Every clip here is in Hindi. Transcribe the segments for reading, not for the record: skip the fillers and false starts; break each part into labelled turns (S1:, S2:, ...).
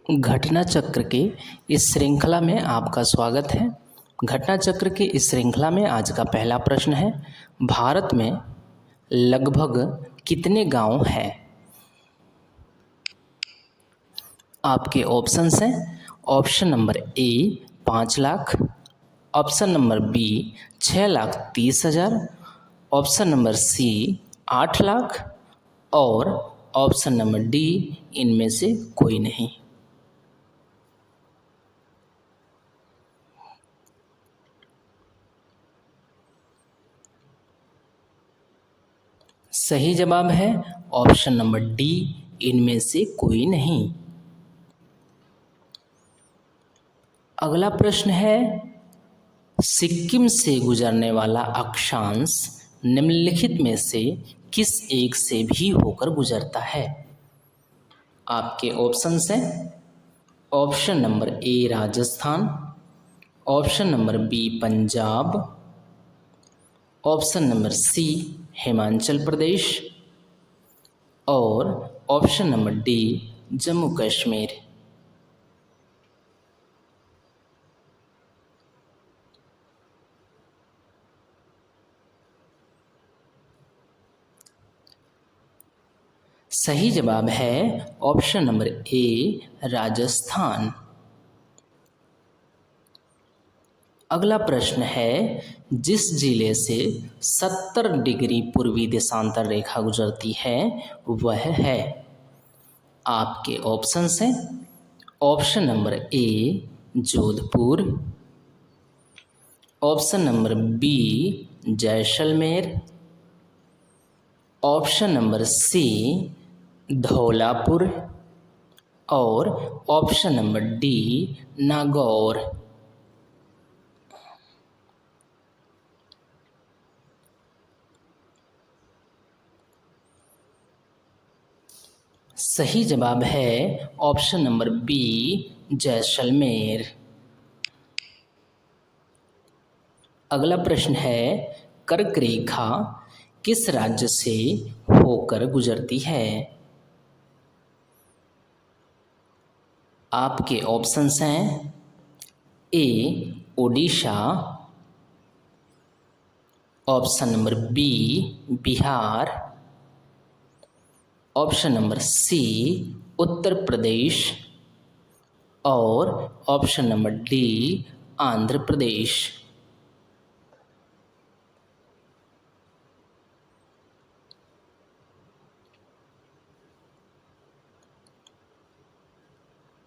S1: घटना चक्र के इस श्रृंखला में आपका स्वागत है। घटना चक्र के इस श्रृंखला में आज का पहला प्रश्न है, भारत में लगभग कितने गांव हैं? आपके ऑप्शंस हैं। Option number A 5 lakh, option number B 6,30,000, option number C 8 lakh और ऑप्शन नंबर डी इनमें से कोई नहीं। सही जवाब है ऑप्शन नंबर डी, इनमें से कोई नहीं। अगला प्रश्न है, सिक्किम से गुजरने वाला अक्षांश निम्नलिखित में से किस एक से भी होकर गुजरता है? आपके ऑप्शंस हैं। Option number A Rajasthan, option number B Punjab, option number C Himachal Pradesh और option number D Jammu Kashmir. सही जवाब है ऑप्शन नंबर ए राजस्थान। अगला प्रश्न है, जिस जिले से 70 डिग्री पूर्वी देशांतर रेखा गुजरती है वह है? आपके ऑप्शंस हैं। Option number A Jodhpur, option number B Jaisalmer, option number C Dhaulpur और ऑप्शन नंबर डी नागौर। सही जवाब है ऑप्शन नंबर बी जैसलमेर। अगला प्रश्न है, कर्क रेखा किस राज्य से होकर गुजरती है? आपके ऑप्शंस हैं। A Odisha, option number B Bihar, option number C Uttar Pradesh और option number D Andhra Pradesh.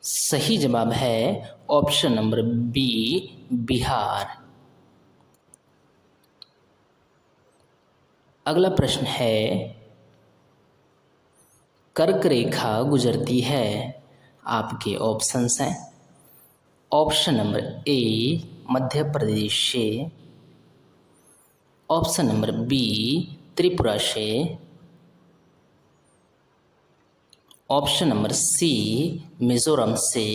S1: सही जवाब है ऑप्शन नंबर बी बिहार। अगला प्रश्न है, कर्क रेखा गुजरती है। आपके ऑप्शंस हैं। ऑप्शन नंबर ए मध्य प्रदेश से, ऑप्शन नंबर बी त्रिपुरा से, ऑप्शन नंबर सी मिजोरम से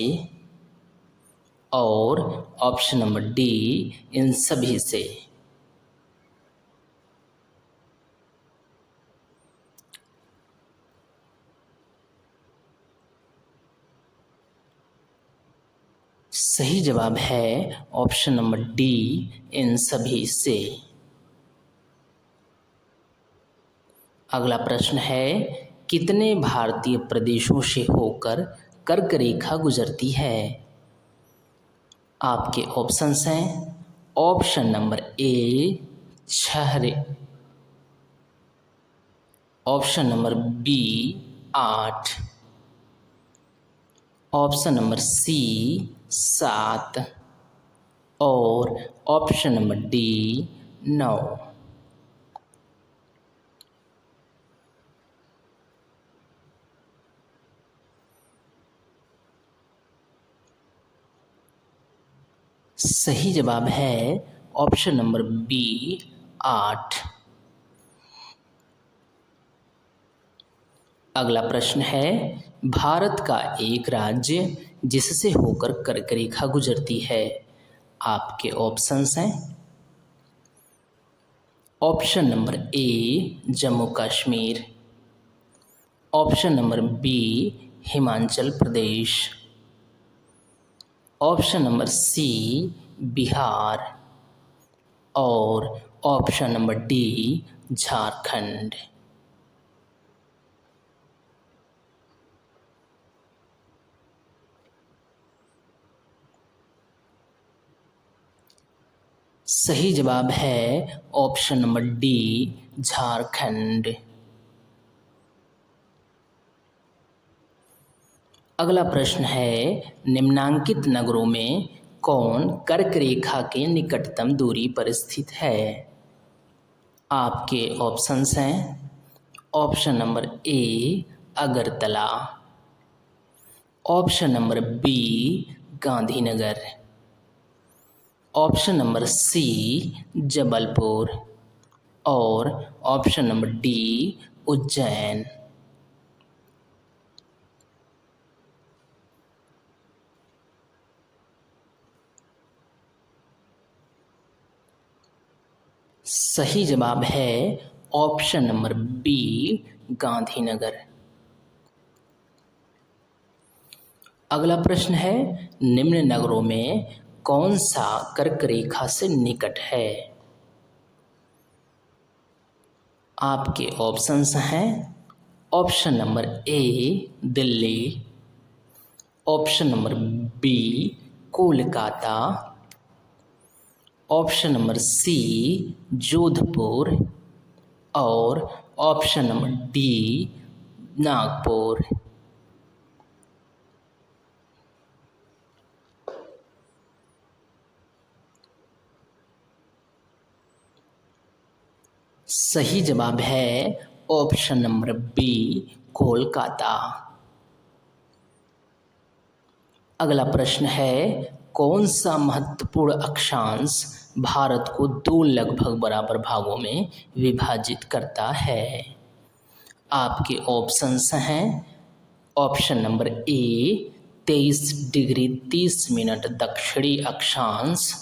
S1: और ऑप्शन नंबर डी इन सभी से। सही जवाब है ऑप्शन नंबर डी इन सभी से। अगला प्रश्न है, कितने भारतीय प्रदेशों से होकर कर्क रेखा गुजरती है? आपके ऑप्शंस हैं। Option number A 6, option number B 8, option number C 7 और ऑप्शन नंबर डी 9। सही जवाब है ऑप्शन नंबर बी 8। अगला प्रश्न है, भारत का एक राज्य जिससे होकर कर्क रेखा गुजरती है। आपके ऑप्शंस हैं। Option number A Jammu Kashmir, option number B Himachal Pradesh, option number C Bihar और ऑप्शन नंबर डी झारखंड। सही जवाब है ऑप्शन नंबर डी झारखंड। अगला प्रश्न है निम्नांकित नगरों में कौन कर्क रेखा के निकटतम दूरी पर स्थित है। आपके ऑप्शंस हैं option number A Agartala, option number B Gandhinagar, option number C Jabalpur और ऑप्शन नंबर डी उज्जैन। सही जवाब है ऑप्शन नंबर बी गांधीनगर। अगला प्रश्न है निम्न नगरों में कौन सा कर्क रेखा से निकट है। आपके ऑप्शंस हैं option number A Delhi, option number B Kolkata, option number C Jodhpur और ऑप्शन नंबर डी नागपुर। सही जवाब है ऑप्शन नंबर बी कोलकाता। अगला प्रश्न है कौन सा महत्वपूर्ण अक्षांश भारत को दो लगभग बराबर भागों में विभाजित करता है। आपके ऑप्शंस हैं option number A 23 degree 30 minute दक्षिणी अक्षांश,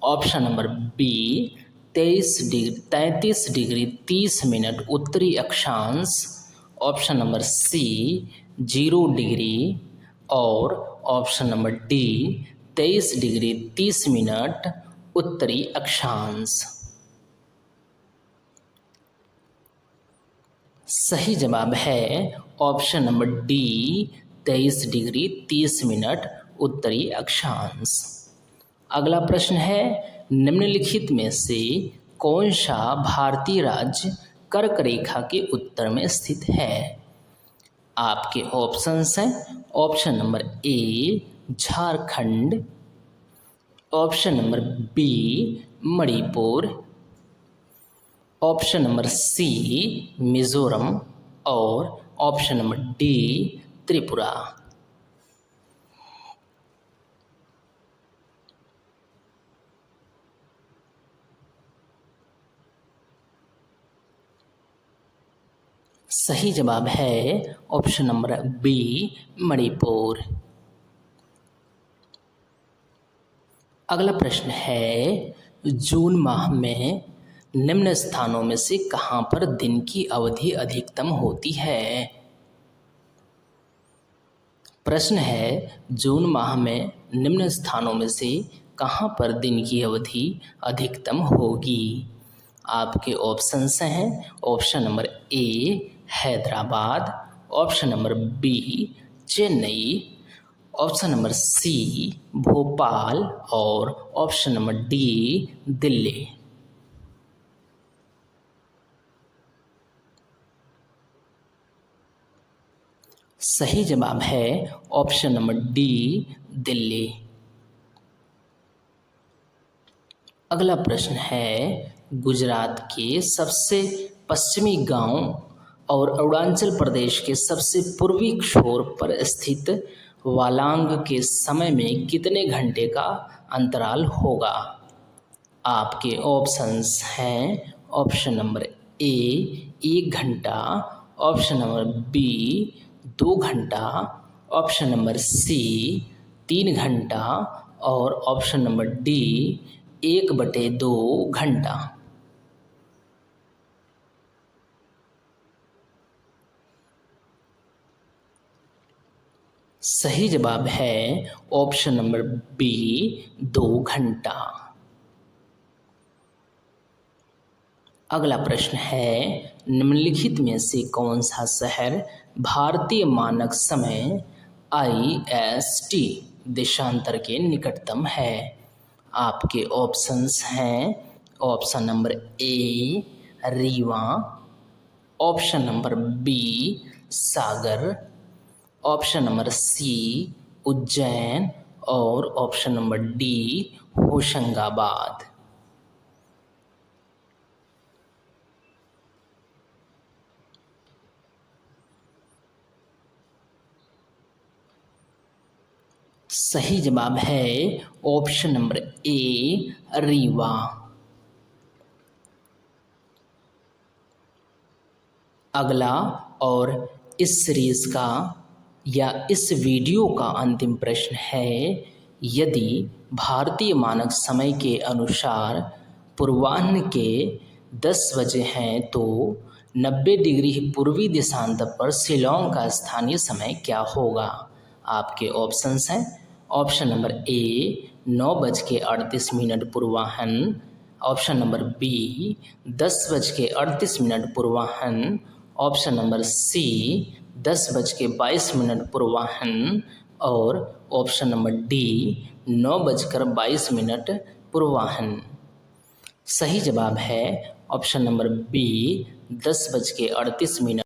S1: option number B 33 degree 30 minute उत्तरी अक्षांश, ऑप्शन नंबर सी 0 डिग्री और option number D 23 degree 30 minute उत्तरी अक्षांश। सही जवाब है option number D 23 degree 30 minute उत्तरी अक्षांश। अगला प्रश्न है निम्नलिखित में से कौन सा भारतीय राज्य कर्क रेखा के उत्तर में स्थित है। आपके ऑप्शंस हैं option number A Jharkhand, option number B Manipur, option number C Mizoram और ऑप्शन नंबर डी त्रिपुरा। सही जवाब है ऑप्शन नंबर बी मणिपुर। अगला प्रश्न है जून माह में निम्न स्थानों में से कहाँ पर दिन की अवधि अधिकतम होती है। प्रश्न है जून माह में निम्न स्थानों में से कहाँ पर दिन की अवधि अधिकतम होगी। आपके ऑप्शंस हैं option number A Hyderabad, option number B Chennai, option number C Bhopal और ऑप्शन नंबर डी दिल्ली। सही जवाब है ऑप्शन नंबर डी दिल्ली। अगला प्रश्न है गुजरात के सबसे पश्चिमी गांव और अरुणाचल प्रदेश के सबसे पूर्वी छोर पर स्थित वालांग के समय में कितने घंटे का अंतराल होगा। आपके ऑप्शंस हैं ऑप्शन नंबर ए 1 घंटा, ऑप्शन नंबर बी 2 घंटा, ऑप्शन नंबर सी 3 घंटा और ऑप्शन नंबर डी 1/2 घंटा। सही जवाब है ऑप्शन नंबर बी 2 घंटा। अगला प्रश्न है, निम्नलिखित में से कौन सा शहर भारतीय मानक समय IST देशांतर के निकटतम है? आपके ऑप्शंस हैं option number A Rewa, option number B Sagar, option number C Ujjain और ऑप्शन नंबर डी होशंगाबाद। सही जवाब है ऑप्शन नंबर ए रीवा। अगला और इस सीरीज का या इस वीडियो का अंतिम प्रश्न है, यदि भारतीय मानक समय के अनुसार पूर्वाह्न के 10 बजे हैं तो 90 डिग्री पूर्वी देशांतर पर शिलोंग का स्थानीय समय क्या होगा? आपके ऑप्शंस हैं ऑप्शन नंबर ए 9:38 पूर्वाह्न, ऑप्शन नंबर बी 10:38 पूर्वाह्न, ऑप्शन नंबर सी 10:22 पूर्वाह्न और ऑप्शन नंबर डी 9:22 पूर्वाह्न। सही जवाब है ऑप्शन नंबर बी 10:38।